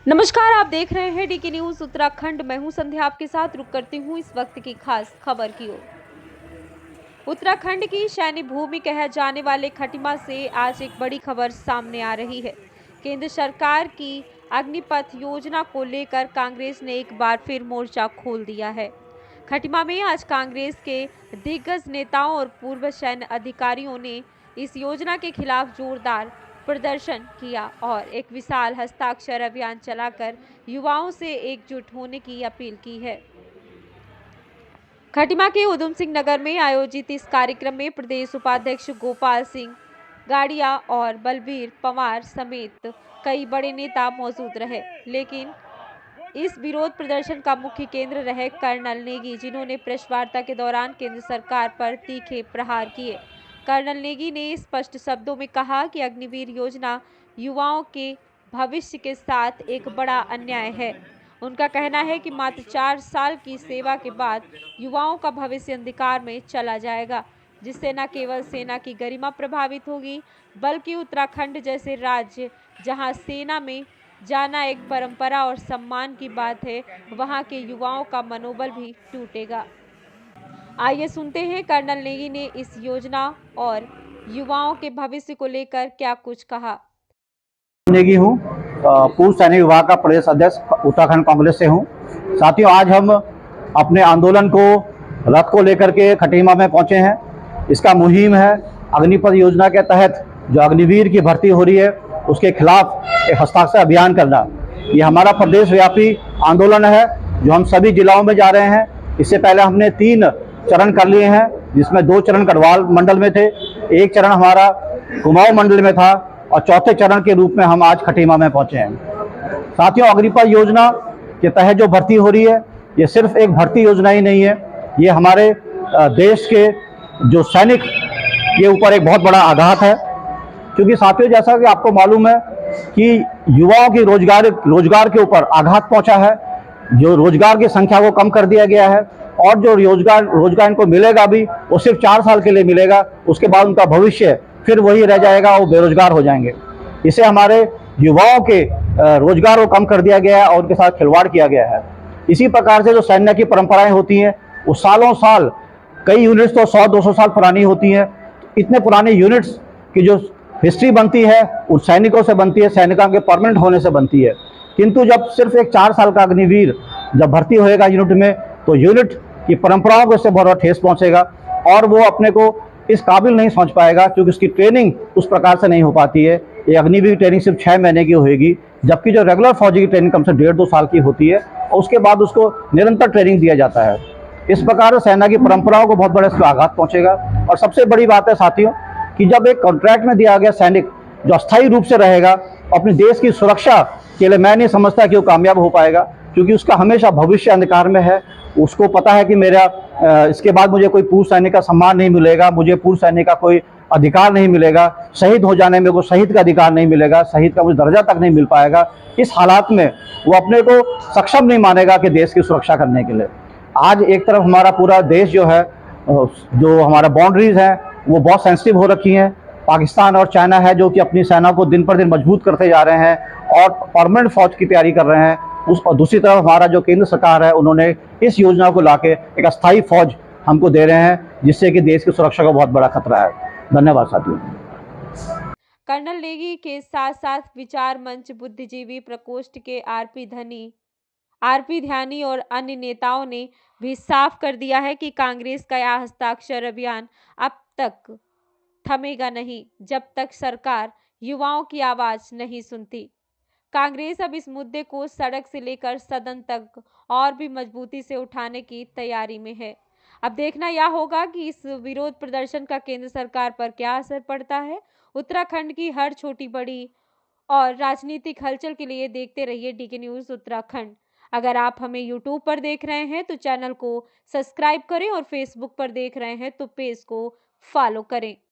नमस्कार, आप देख रहे हैं डीके न्यूज उत्तराखंड। मैं हूं संध्या, आपके साथ रुक करती हूं इस वक्त की खास खबर की ओर। उत्तराखंड की शैन्य भूमि कहे जाने वाले खटिमा से आज एक बड़ी खबर सामने आ रही है। केंद्र सरकार की अग्निपथ योजना को लेकर कांग्रेस ने एक बार फिर मोर्चा खोल दिया है। खटिमा में आज कांग्रेस के दिग्गज नेताओं और पूर्व सैन्य अधिकारियों ने इस योजना के खिलाफ जोरदार प्रदर्शन किया और एक विशाल हस्ताक्षर अभियान चलाकर युवाओं से एकजुट होने की अपील की है। खटिमा के उधम सिंह नगर में आयोजित इस कार्यक्रम में प्रदेश उपाध्यक्ष गोपाल सिंह गाड़िया और बलबीर पंवार समेत कई बड़े नेता मौजूद रहे, लेकिन इस विरोध प्रदर्शन का मुख्य केंद्र रहे कर्नल नेगी, जिन्होंने प्रेस वार्ता के दौरान केंद्र सरकार पर तीखे प्रहार किए। कर्नल नेगी ने स्पष्ट शब्दों में कहा कि अग्निवीर योजना युवाओं के भविष्य के साथ एक बड़ा अन्याय है। उनका कहना है कि मात्र 4 साल की सेवा के बाद युवाओं का भविष्य अंधकार में चला जाएगा, जिससे न केवल सेना की गरिमा प्रभावित होगी, बल्कि उत्तराखंड जैसे राज्य जहां सेना में जाना एक परंपरा और सम्मान की बात है, वहां के युवाओं का मनोबल भी टूटेगा। आइए सुनते हैं कर्नल नेगी ने इस योजना और युवाओं के भविष्य को लेकर क्या कुछ कहा। नेगी हूँ, पूर्व सैनिक विभाग का प्रदेश अध्यक्ष उत्तराखंड कांग्रेस से हूँ। साथियों, आज हम अपने आंदोलन को रथ को लेकर के खटीमा में पहुँचे हैं। इसका मुहिम है अग्निपथ योजना के तहत जो अग्निवीर की भर्ती हो रही है उसके खिलाफ एक हस्ताक्षर अभियान करना। ये हमारा प्रदेश व्यापी आंदोलन है जो हम सभी जिलाओं में जा रहे हैं। इससे पहले हमने 3 चरण कर लिए हैं, जिसमें 2 चरण गढ़वाल मंडल में थे, 1 चरण हमारा कुमाऊं मंडल में था और चौथे चरण के रूप में हम आज खटीमा में पहुंचे हैं। साथियों, अग्निपथ योजना के तहत जो भर्ती हो रही है ये सिर्फ एक भर्ती योजना ही नहीं है, ये हमारे देश के जो सैनिक के ऊपर एक बहुत बड़ा आघात है। क्योंकि साथियों, जैसा कि आपको मालूम है कि युवाओं की रोजगार के ऊपर आघात पहुंचा है, जो रोजगार की संख्या को कम कर दिया गया है और जो रोजगार इनको मिलेगा भी वो सिर्फ 4 साल के लिए मिलेगा। उसके बाद उनका भविष्य फिर वही रह जाएगा, वो बेरोजगार हो जाएंगे। इसे हमारे युवाओं के रोजगार को कम कर दिया गया है और उनके साथ खिलवाड़ किया गया है। इसी प्रकार से जो सैन्य की परंपराएं होती हैं वो सालों साल, कई यूनिट्स तो 100-200 साल पुरानी होती हैं। इतने पुराने यूनिट्स की जो हिस्ट्री बनती है उन सैनिकों से बनती है, सैनिकों के परमानेंट होने से बनती है। किंतु जब सिर्फ एक 4 साल का अग्निवीर जब भर्ती होएगा यूनिट में, तो यूनिट की परंपराओं को इससे बहुत बड़ा ठेस पहुंचेगा और वो अपने को इस काबिल नहीं समझ पाएगा, क्योंकि उसकी ट्रेनिंग उस प्रकार से नहीं हो पाती है। ये अग्निवीर की ट्रेनिंग सिर्फ 6 महीने की होगी, जबकि जो रेगुलर फौजी की ट्रेनिंग कम से 1.5-2 साल की होती है और उसके बाद उसको निरंतर ट्रेनिंग दिया जाता है। इस प्रकार सेना की परंपराओं को बहुत बड़ा इसका आघात पहुंचेगा। और सबसे बड़ी बात है साथियों कि जब एक कॉन्ट्रैक्ट में दिया गया सैनिक जो अस्थायी रूप से रहेगा अपने देश की सुरक्षा के लिए, मैं नहीं समझता कि वो कामयाब हो पाएगा, क्योंकि उसका हमेशा भविष्य अंधकार में है। उसको पता है कि मेरा इसके बाद मुझे कोई पूर्व सैनिक का सम्मान नहीं मिलेगा, मुझे पूर्व सैनिक का कोई अधिकार नहीं मिलेगा, शहीद हो जाने में को शहीद का अधिकार नहीं मिलेगा, शहीद का मुझे दर्जा तक नहीं मिल पाएगा। इस हालात में वो अपने को सक्षम नहीं मानेगा कि देश की सुरक्षा करने के लिए। आज एक तरफ हमारा पूरा देश जो है, जो हमारा बाउंड्रीज हैं वो बहुत सेंसिटिव हो रखी हैं। पाकिस्तान और चाइना है जो कि अपनी सेना को दिन पर दिन मजबूत करते जा रहे हैं और परमानेंट फौज की तैयारी कर रहे हैं। और दूसरी तरफ हमारा जो केंद्र सरकार है उन्होंने इस योजना को लाके एक अस्थायी फौज हमको दे रहे हैं, जिससे कि देश की सुरक्षा का बहुत बड़ा खतरा है। धन्यवाद साथियों। कर्नल नेगी के साथ साथ विचार मंच बुद्धिजीवी प्रकोष्ठ के आरपी ध्यानी और अन्य नेताओं ने भी साफ कर दिया है कि कांग्रेस का यह हस्ताक्षर अभियान अब तक थमेगा नहीं, जब तक सरकार युवाओं की आवाज नहीं सुनती। कांग्रेस अब इस मुद्दे को सड़क से लेकर सदन तक और भी मजबूती से उठाने की तैयारी में है। अब देखना यह होगा कि इस विरोध प्रदर्शन का केंद्र सरकार पर क्या असर पड़ता है। उत्तराखंड की हर छोटी बड़ी और राजनीतिक हलचल के लिए देखते रहिए डीके न्यूज उत्तराखंड। अगर आप हमें यूट्यूब पर देख रहे हैं तो चैनल को सब्सक्राइब करें और फेसबुक पर देख रहे हैं तो पेज को फॉलो करें।